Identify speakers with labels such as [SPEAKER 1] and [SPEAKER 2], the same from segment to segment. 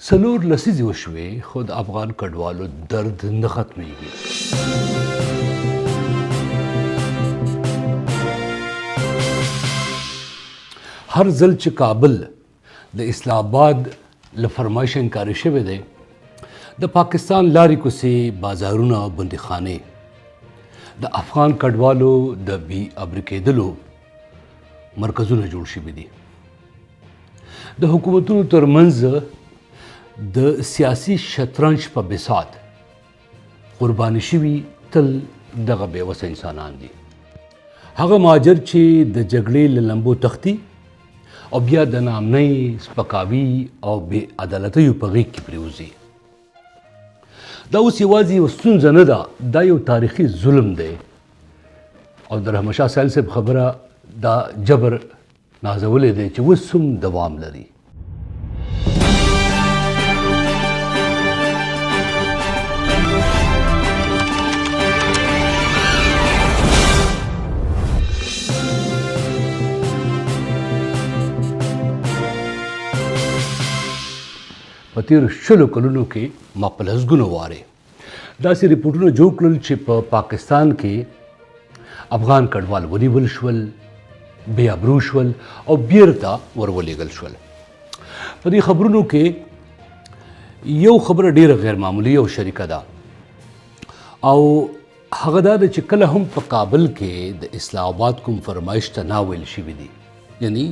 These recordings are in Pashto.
[SPEAKER 1] څلور لسیزې وشوې خو د افغان کډوالو درد نه ختمیږي. هر ځل چې کابل د اسلام آباد له فرمایش انکاري شوی دی، د پاکستان لارې کوڅې، بازارونه او بندیخانې د افغان کډوالو د بې ابرو کېدلو مرکزونه جوړ شوي دي. د حکومتونو ترمنځ د سیاسي شطرنج په بساط قرباني شوي تل دغه بېوسه انسانان دي. هغه مهاجر چې د جګړې له لمبو تښتي او بیا د ناامنۍ، سپکاوي او بې عدالتیو په غېږ کې پرېوځي. دا اوس یوازې یو ستونزه نه ده، دا یو تاریخي ظلم دی او د رحمت شاه سایل صاحب خبره دا جبر نازولی دی چې اوس هم دوام لري. په تېرو 20 کلونو کې ما په لسګونو وارې داسې ریپورټونه جوړ کړل چې په پاکستان کې افغان کډوال ونیول شول، بې ابرو شول او بیرته ورولېږل شول. په دې خبرونو کې یو خبره ډیره غیر معمولي او شریکه ده او هغه دا ده چې کله هم په کابل کې د اسلام آباد کوم فرمایش ته ناویل شوي دي، یعنی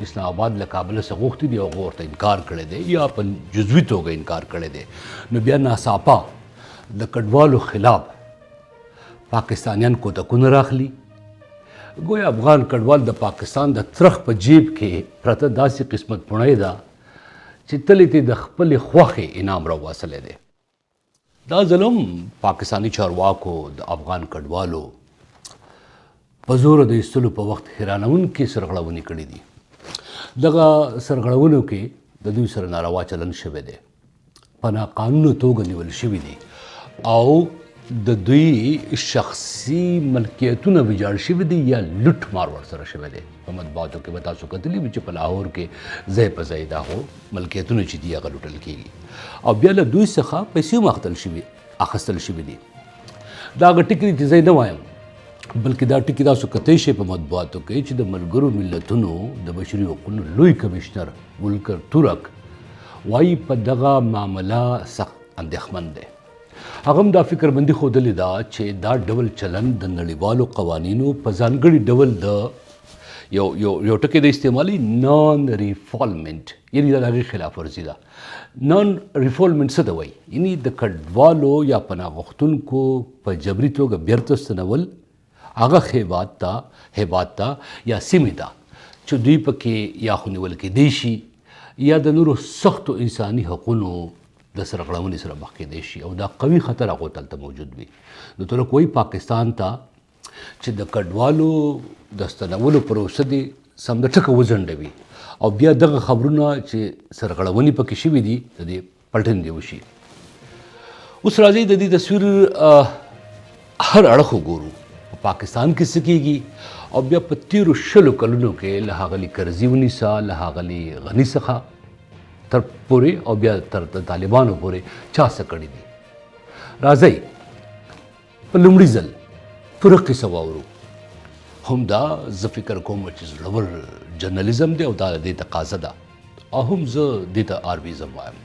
[SPEAKER 1] اسلام آباد له کابل څخه غوښتي دي او هغه ورته انکار کړی دی یا په جزوي توګه انکار کړی دی، نو بیا ناڅاپه د کډوالو خلاف پاکستانیان کوتکونه راخلي. گویا افغان کډوال د پاکستان د ترخ په جیب کې پرته داسې قسمت پوڼۍ ده چې تل یې د خپلې خوښې انعام راوباسلی دی. دا ځل هم پاکستاني چارواکو د افغان کډوالو په زور د ایستلو په وخت حیرانوونکې سرغړونې کړي دي. دغه سرغړونو کې د دوی سره ناروا چلند شوی دی، په ناقانونه توګه نیول شوي دي او د دوی شخصي ملکیتونه ویجاړ شوي دي یا لوټ مار ورسره شوی دی. په مطبوعاتو کې به تاسو کتلي وي چې په لاهور کې ځای په ځای دا هو ملکیتونه چې دي هغه لوټل کېږي او بیا له دوی څخه پیسې هم اخیستل شوي دي. دا هغه ټکي دي چې زه یې نه وایم، بلکې دا ټکي تاسو کتی شئ په مطبوعاتو کې چې د ملګرو ملتونو د بشري حقوقو لوی کمشنر ولکر تورک وایي په دغه معامله سخت اندېښمن دی. هغه هم دا فکرمندي ښودلې ده چې دا ډول چلند د نړیوالو قوانینو په ځانګړي ډول د یو ټکی د استعمالي نان ریفالمنټ، یعنې دا د هغې خلاف ورزي ده. نان ریفالمنټ څه ته وایي؟ یعنې د کډوالو یا پناه غوښتونکو په جبري توګه بیرته ستنول هغه هیواد ته یا سیمې ته چې دوی پکې یا خو نیول کېدی شي یا د نورو سختو انساني حقونو د سرغړونې سره مخ کېدی شي او دا قوي خطر هغو ته هلته موجود وي. نو ترک وایي پاکستان ته چې د کډوالو د ستنولو پروسه دې سم د ټکه وځنډوي او بیا دغه خبرونه چې سرغړونې پکې شوي دي د دې پلټنې وشي. اوس راځئ د دې تصویر هر اړخ وګورو. پاکستان کې څه کېږي او بیا په تېرو 20 کلونو کې له ښاغلي کرزي ونیسه، له ښاغلي غني څخه تر پورې او بیا تر طالبانو پورې چا څه کړي دي. راځئ په لومړي ځل پوره قصه واورو. هم دا زه فکر کوم چې زړور جرنالیزم دی او دا د دې تقاضا ده او هم زه دې ته آرویزم وایم.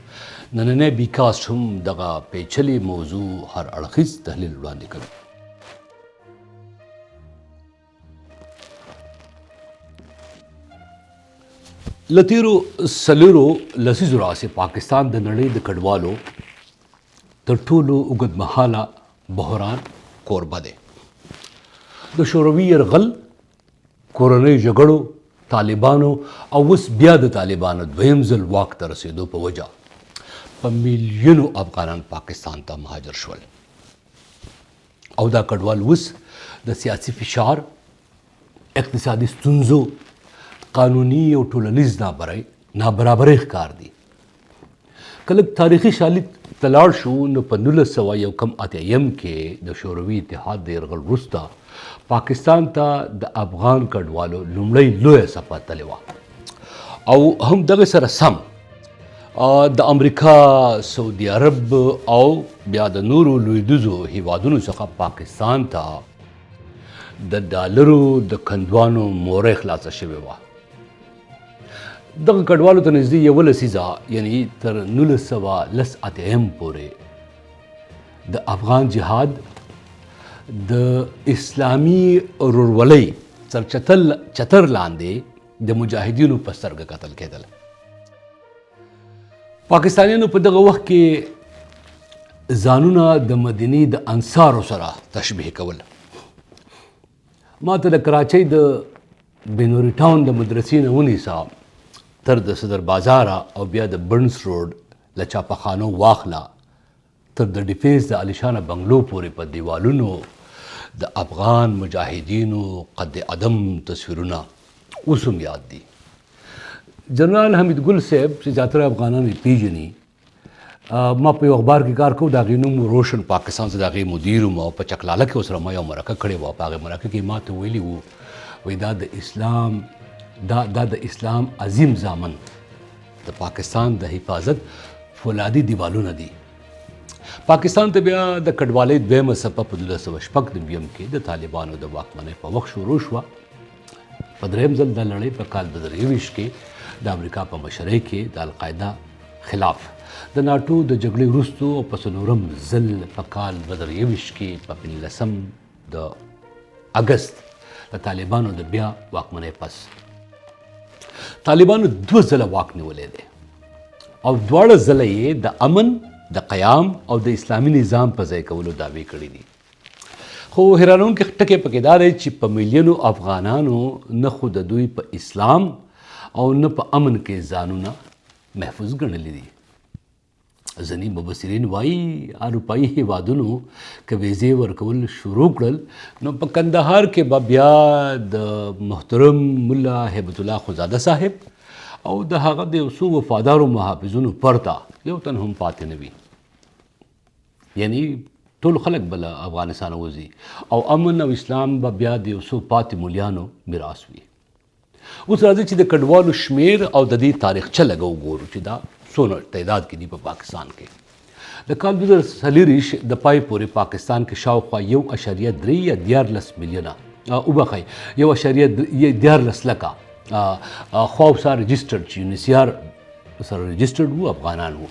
[SPEAKER 1] نننی بیکاسټ هم دغه پیچلې موضوع هر اړخیز تحلیل وړاندې کوي. له تېرو 4 لسیزو راهیسې پاکستان د نړۍ د کډوالو تر ټولو اوږدمهاله بحران کوربه دی. د شوروي یرغل، کورنیو جګړو، طالبانو او اوس بیا د طالبانو دویم ځل واک ته رسېدو په وجه په میلیونو افغانان پاکستان ته مهاجر شول او دا کډوال اوس د سیاسي فشار، اقتصادي ستونزو، قانوني او ټولنیز نابرابرۍ ښکار دي. که لږ تاریخي شالید ته لاړ شو نو په 1980 کې د شوروي اتحاد د یرغل وروسته پاکستان ته د افغان کډوالو لومړۍ لویه څپه تللې وه او هم دغه سره سم د امریکا، سعودي عرب او بیا د نورو لویدیځو هیوادونو څخه پاکستان ته د ډالرو د کندوانو موره خلاصه شوې وه. دغه کډوالو ته نږدې 11 لسیزه یعنی تر 1980 پورې د افغان جهاد د اسلامي ورورولۍ چتر لاندې د مجاهدینو په سترګه کتل کېدل. پاکستانیانو په دغه وخت کې ځانونه د مدینې د انصارو سره تشبیه کول. ما ته د کراچۍ د بینوري ټاون د مدرسې نه ونیسه تر د صدر بازاره او بیا د برنس روډ له چاپخانو واخله تر د ډیفینس د علیشانه بنگلو پورې په دیوالونو د افغان مجاهدینو قد عدم تصویرونه اوس هم یاد دي. جنرال حمید ګل صاحب چې زیاتره افغانان یې پیژني، ما په یو اخبار کې کار کوم، د هغې نوم روشن پاکستان څه د هغې مدیر وم او په چکلاله کې ورسره ما یو مرکه کړې وه. په هغې مرکه کې ما ته ویلي وو وایي دا د اسلام عظیم زامن د پاکستان د حفاظت فولادي دیوالونه دي. پاکستان ته بیا د کډوالۍ دویمه څپه په 1996 کې د طالبانو د واکمنۍ په وخت شروع شوه. په درېیم ځل د لړۍ په کال 2023 کې د امریکا په مشرۍ کې د القاعده خلاف د ناټو د جګړې وروستو او په څلورم ځل په کال 2023 کې په 15 د اګست د طالبانو د بیا واکمنۍ پس طالبانو 2 ځله واک نیولی دی او دواړه ځله یې د امن، د قیام او د اسلامي نظام په ځای کولو دعوې کړي دي. خو حیرانونکي ټکی پکې دا دی چې په میلیونو افغانانو نه خو د دوی په اسلام او نه په امن کې ځانونه محفوظ ګڼلي دي. ځینې مبصرین وایي اروپایي هیوادونو که ویزې ورکول شروع کړل نو په کندهار کې به بیا د محترم ملا هیبت الله خزاده صاحب او د هغه د یو څو وفادارو محافظونو پرته یو تن هم پاتې نه وي. یعنی ټول خلک بل افغانستان وځي او امن او اسلام به بیا د یو څو پاتې مولیانو میراث وي. اوس راځي چې د کډوالو شمیر او د دې تاریخچه لږه وګورو چې دا څونه تعداد کې دي په پاکستان کې. د کال 2040 د پای پورې پاکستان کې شاوخوا 1.3 یا 14 میلیونه وبخئ 1.14 لکه خواوسا رجسټرډ چې یونیسیار سره رجسټرډ وو افغانان وو.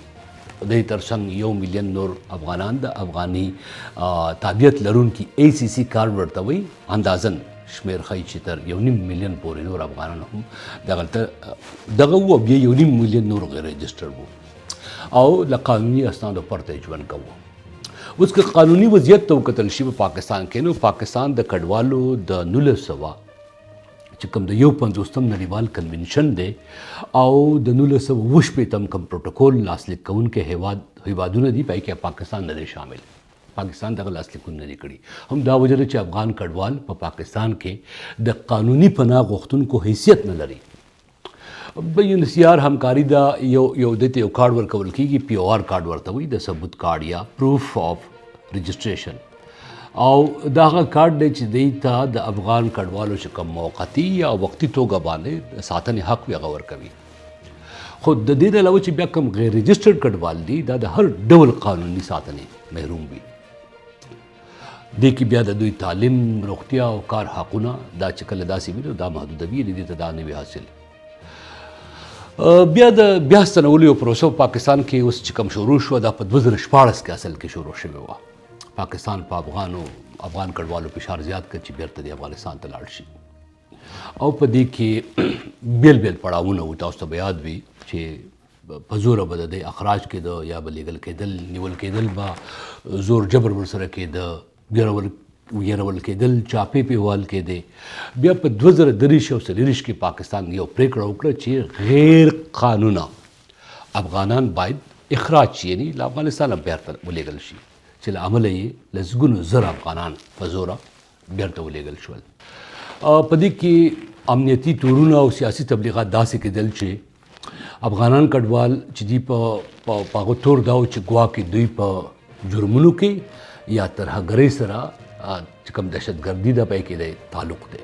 [SPEAKER 1] د دې ترڅنګ 1 میلیون نور افغانان د افغاني تابعیت لرونکي ACC کارډ ورته وایي اندازن شمیر ښایي چې تر 1.5 میلیون پورې نور افغانان هم دغه وو، بیا 1.5 میلیون نور غیر رجسټرډ وو او له قانوني اسنادو پرته ژوند کوو. اوس که قانوني وضعیت ته وکتل شي په پاکستان کې نو پاکستان د کډوالو د 1900 چې کوم د 51 نړیوال کنونشن دی او د 1928 کوم پروتوکول لاسلیک کوونکي هیوادونه دي پای کې پاکستان نه دی شامل. پاکستان دغه لاسلیکونه نه دي کړي. هم دا وجه ده چې افغان کډوال په پاکستان کې د قانوني پناه غوښتونکو حیثیت نه لري. به یونیسیار همکاري دا یو دته یو کارډ ورکول کېږي، POR کارډ ورته وایي، د ثبوت کارډ یا پروف آف رجسټریشن. او دا هغه کارډ دی چې دوی ته د افغان کډوالو چې کوم موقتي یا وقتي توګه باندې ساتنې حق وي هغه ورکوي. خو د دې علاوه چې بیا کوم غیر رجسټرډ کډوال دي دا د هر ډول قانوني ساتنې محروم وي. دې کې بیا د دوی تعلیم، روغتیا او کار حقونه دا چې کله داسې وي نو دا محدودوي، دې ته دا نه وي حاصل. بیا د بیا ستنولو یو پروسه په پاکستان کې اوس چې کوم شروع شوه دا په 2014 کې اصل کې شروع شوې وه. پاکستان په افغان کډوالو فشار زیات کړ چې بیرته د افغانستان ته لاړ شي او په دې کې بیل پړاوونه وو. تاسو ته به یاد وي چې په زوره به د اخراج کېده یا به لیږل کېدل، نیول کېدل به زور جبر ورسره کېده، ویرول کېدل، چاپې پیوال کېدې. بیا په 2023 او 2024 کې پاکستان یو پریکړه وکړه چې غیر قانونه افغانان باید اخراج شي، یعنی له افغانستانه بیرته ولېږل شي چې له امله یې لسګونو زره افغانان په زوره بیرته ولېږل شول. په دې کې امنیتي تورونه او سیاسي تبلیغات داسې کېدل چې افغانان کډوال چې دي په هغه تور دا و چې ګواکې دوی په جرمونو کې یا ترهګرۍ سره چې کوم دهشتګردي ده پای کې دی تعلق دی.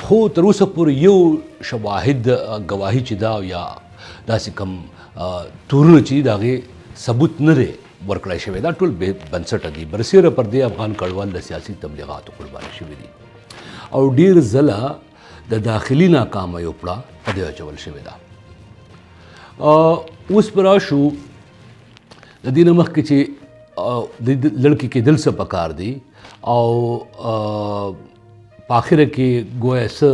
[SPEAKER 1] خو تر اوسه پورې یو شواهد ګواهي چې دا یا داسې کوم تورونه چې د هغې ثبوت نه دی ورکړی شوی دا ټول بې بنسټه دي. برسېره پر دې افغان کډوال د سیاسي تبلیغاتو قرباني شوي دي او ډېر ځله د داخلي ناکامه یو پړه په دې اچول شوې ده. اوس به راشو د دې نه مخکې چې د لړکي کېدل څه پکار دي او په آخره کې ګویا څه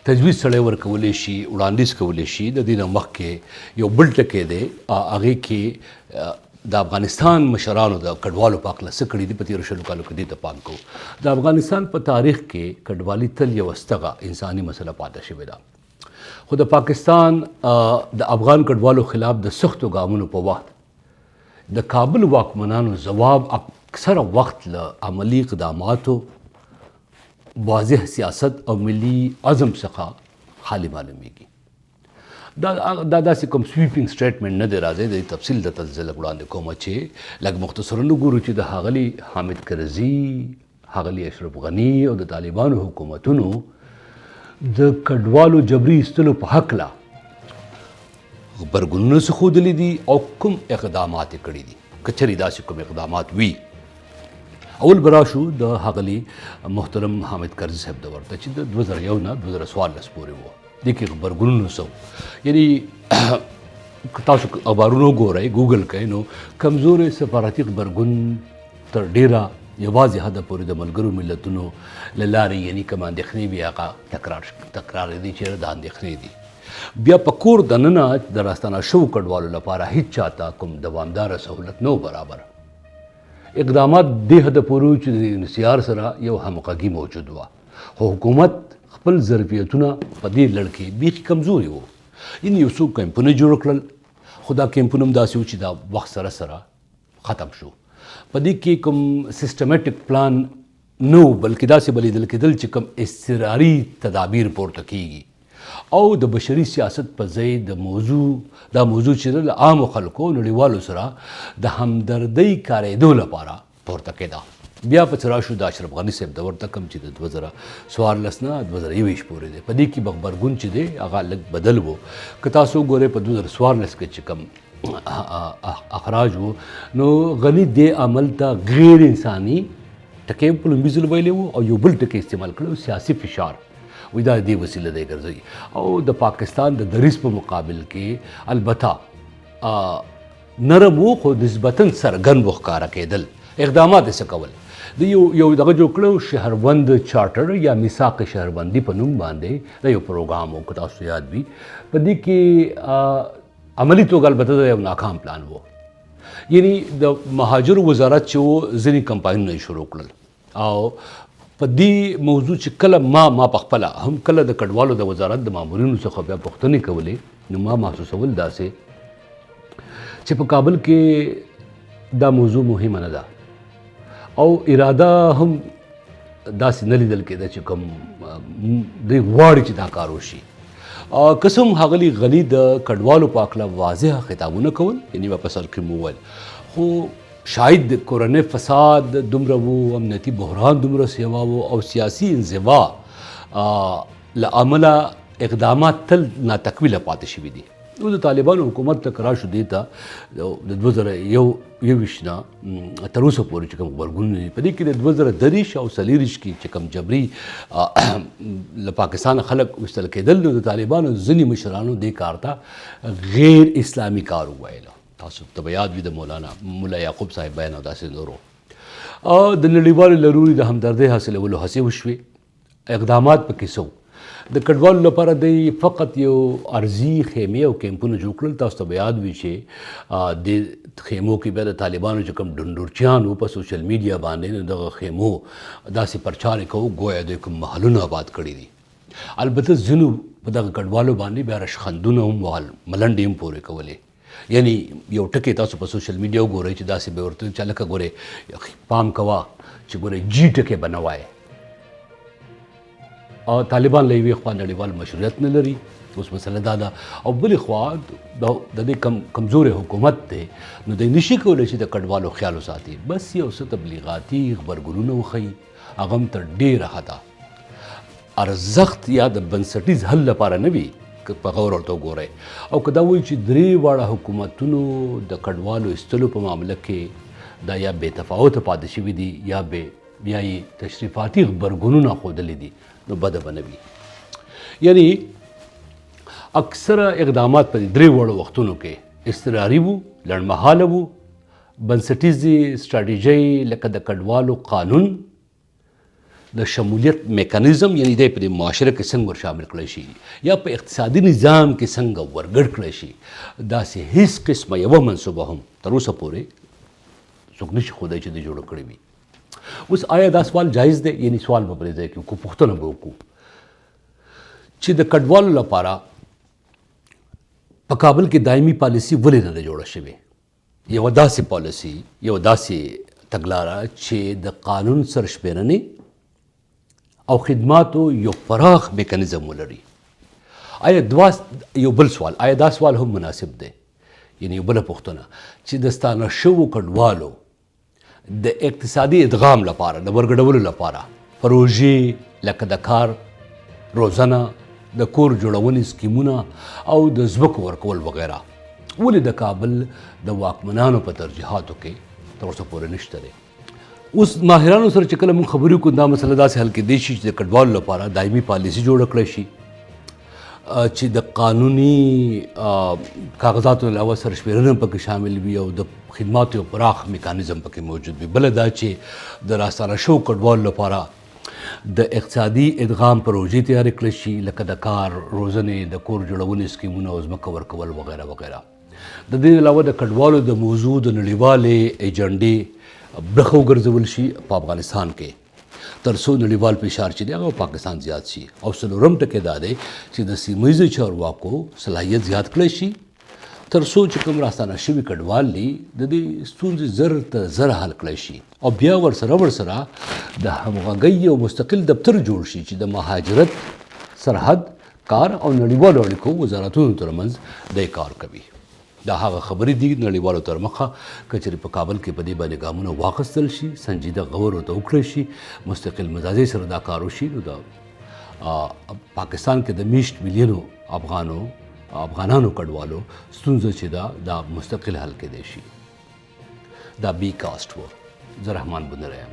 [SPEAKER 1] تجویز سړی ورکولی شي وړاندیز کولی شي. د دې نه مخکې یو بل ټکی دی هغې کې د افغانستان مشرانو د کډوالو په هکله څه کړي دي په تېرو 20 کالو کې دې ته پام کوو. د افغانستان په تاریخ کې کډوالي تل یو ستغه انساني مسله پاتې شوې ده خو د پاکستان د افغان کډوالو خلاف د سختو ګامونو په وخت د کابل واکمنانو ځواب اکثره وخت له عملي اقداماتو واضح سیاست او ملي عزم څخه خالی معلومیږي. دا داسې کوم سویپینګ سټیټمنټ نه دی راځي. د تفصیل د تزل وړاندې کوم چې لږ مختصرا وګورو چې د ښاغلي حامد کرزي ښاغلي اشرف غني او د طالبانو حکومتونو د کډوالو جبري ایستلو په هکله غبرګونونه څه ښودلي دي او کوم اقدامات یې کړي دي. که چېرې داسې کوم اقدامات وي. اول به راشو د ښاغلي محترم حامد کرزي صاحب دور ته چې د 2001 نه 2014 پورې و. دې کې غبرګونونه څه یعنی که تاسو اخبارونه وګورئ ګوګل کوئ نو کمزورې سفارتي غبرګون تر ډېره یوازې حده پورې د ملګرو ملتونو له لارې یعنی کوم اندېښنې وي هغه تکرار دي چېرې دا اندېښنې دي. بیا په کور دننه د راستانه شوو کډوالو لپاره هیڅ چاته کوم دوامداره سهولت نه برابر. اقدامات دې حده پورې چې د انسیار سره یو همغږي موجود وه خو حکومت خپل ظرفیتونه په دې لړ کې بیخي کمزوري وو. یعنې یو څو کیمپونه جوړ کړل خو دا کیمپونه هم داسې وو چې دا وخت سره سره ختم شو. په دې کې کوم سیسټمیټک پلان نه و بلکې داسې به لیدل کېدل چې کوم اضطراري تدابیر پورته کیږي او د بشري سیاست په ځای دا موضوع چې له عامو خلکو نړیوالو سره د همدردۍ کارېدو لپاره پورته کېده. بیا په څه راشو د اشرف غني صاحب دور ته کوم چې د 2014 نه 2021 پورې دی. په دې کې غبرګون چې دی هغه لږ بدل و. که تاسو وګورئ په 2014 کې چې کوم اخراج و نو غني دې عمل ته غیر انساني ټکی په لومړي ځل ویلی و او یو بل ټکی استعمال کړی سیاسي فشار وی دا دې وسیله دی ګرځي او د پاکستان د دریځ په مقابل کې البته نرم و خو نسبتا څرګند وښکاره کېدل. اقدامات یې څه کول د یو دغه جوړ کړو شهروند چارټر یا میثاق شهروندي په نوم باندې د یو پروګرام و که تاسو یاد وي. په دې کې عملي توګه البته د یو ناکام پلان و. یعنی د مهاجر وزارت چې و ځینې کمپاینونه یې شروع کړل او په دې موضوع چې کله ما په خپله هم کله د کډوالو د وزارت د مامورینو څخه بیا پوښتنې کولې نو ما محسوسول داسې چې په کابل کې دا موضوع مهمه نه ده او اراده هم داسې نه لیدل کېده چې کوم دوی غواړي چې دا کار وشي. قسم ښاغلي غني د کډوالو په هکله واضحه خطابونه کول یعنې په سر کې مو وویل خو شاید د کورنۍ فساد دومره و امنیتي بحران دومره سیوا و او سیاسي انزوا له امله اقدامات تل ناتکمیله پاتې شوي دي. نو د طالبانو حکومت ته که راشو دې ته د 2021 نه تر اوسه پورې چې کوم غبرګونونه دي په دې کې د 2023 او 2024 کې چې کوم جبري له پاکستان خلک ویستل کېدل نو د طالبانو ځینې مشرانو دې کار ته غیر اسلامي کار وویله. تاسو ته به یاد وي د مولا یعقوب صاحب بیان او داسې نورو. د نړیوالو لروري د همدردۍ حاصلولو هڅې وشوې. اقدامات پکې څه د کډوالو لپاره د فقط یو ارزي خیمې او کیمپونه جوړ کړل. تاسو ته به یاد وي چې د خیمو کې بیا د طالبانو چې کوم ډنډورچیان وو په سوشل میډیا باندې نو دغه خیمو داسې پرچار یې کوو گویا دوی کوم محلونه آباد کړي دي. البته ځینو په دغه کډوالو باندې بیا رشخندونه هم ملنډې هم پورې کولې. یعنی یو ټکی تاسو په سوشل میډیا وګورئ چې داسې به ورته چې لکه ګورئ پام کوه چې ګورئ جي ټکی به نه وایې او طالبان له یوې خوا نړیوال مشروعیت نه لري. اوس مسله دا ده او بلې خوا د دې کمزورې حکومت دی نو دی نشي کولی چې د کډوالو خیال وساتي. بس یو څه تبلیغاتي غبرګونونه وښیي هغه هم تر ډېره حده ارزښت یا د بنسټیز حل لپاره نه وي په غور ورته وګورئ او که دا وایي چې درې واړه حکومتونو د کډوالو ایستلو په معامله کې دا یا بې تفاوته پاتې شوي دي یا یې تشریفاتي غبرګونونه ښودلي دي نو بده به نه وي. یعنی اکثره اقدامات په دې درې واړو وختونو کې اضطراري وو، لنډمهاله وو، بنسټیزې سټراټیژۍ لکه د کډوالو قانون، د شمولیت میکانیزم یعنی دی په دې معاشره کې څنګه ور شامل کړی شي یا په اقتصادي نظام کې څنګه ورګډ کړی شي، داسې هیڅ قسمه یوه منصوبه هم تر اوسه پورې څوک نشي ښودی چې دوی جوړه کړې وي. اوس آیا دا سوال جایز دی؟ یعنی سوال به پرې ځای کې وکړو، پوښتنه به وکړو چې د کډوالو لپاره په کابل کې دایمي پالیسي ولې نه ده جوړه شوې؟ یوه داسې پالیسي، یوه داسې تګلاره چې د قانون سرشمېرنې او خدماتو یو پراخ میکانیزم ولري. یو بل سوال، آیا دا سوال هم مناسب دی؟ یعنی یو بله پوښتنه چې د ستانه شوو کډوالو د اقتصادي ادغام لپاره، د ورګډولو لپاره پروژې لکه د کار، روزنه، د کور جوړونې سکیمونه او د ځمکو ورکول وغیره ولې د کابل د واکمنانو په ترجیحاتو کې تر اوسه پورې نشته دی؟ اوس ماهرانو سره چې کله موږ خبرې کوو دا مسله داسې حل کېدی شي چې د کډوالو لپاره دایمي پالیسي جوړه کړی شي چې د قانوني کاغذاتو علاوه سرشمېرنه پکې شامل وي او د خدماتو یو پراخ میکانیزم پکې موجود وي. بله دا چې د راستانه شوو کډوالو لپاره د اقتصادي ادغام پروژې تیارې کړی شي لکه د کار، روزنې، د کور جوړونې سکیمونه او ځمکه ورکول وغیره وغیره. د دې علاوه د کډوالو د موضوع د نړیوالې ایجنډې برخه وګرځول شي په افغانستان کې تر څو نړیوال فشار چې دی هغه پاکستان زیات شي. او څلورم ټکی دا دی چې د سیمه ییزو چارواکو صلاحیت زیات کړی شي تر څو چې کوم راستانه شوي کډوال دي د دې ستونزې زر ته زر حل کړی شي او بیا ورسره د همغږۍ یو مستقل دفتر جوړ شي چې د مهاجرت، سرحد، کار او نړیوالو اړیکو وزارتونو ترمنځ دی کار کوي. دا هغه خبرې دي نړیوالو تر مخه که چېرې په کابل کې په دې باندې ګامونه واخیستل شي، سنجیده غور ورته وکړی شي، مستقل مزاجۍ سره دا کار وشي، نو د پاکستان کې د 20 میلیونو افغانانو کډوالو ستونزه چې دا مستقل حل کېدی شي. دا بی کاسټ و. زه رحمان بنره یم.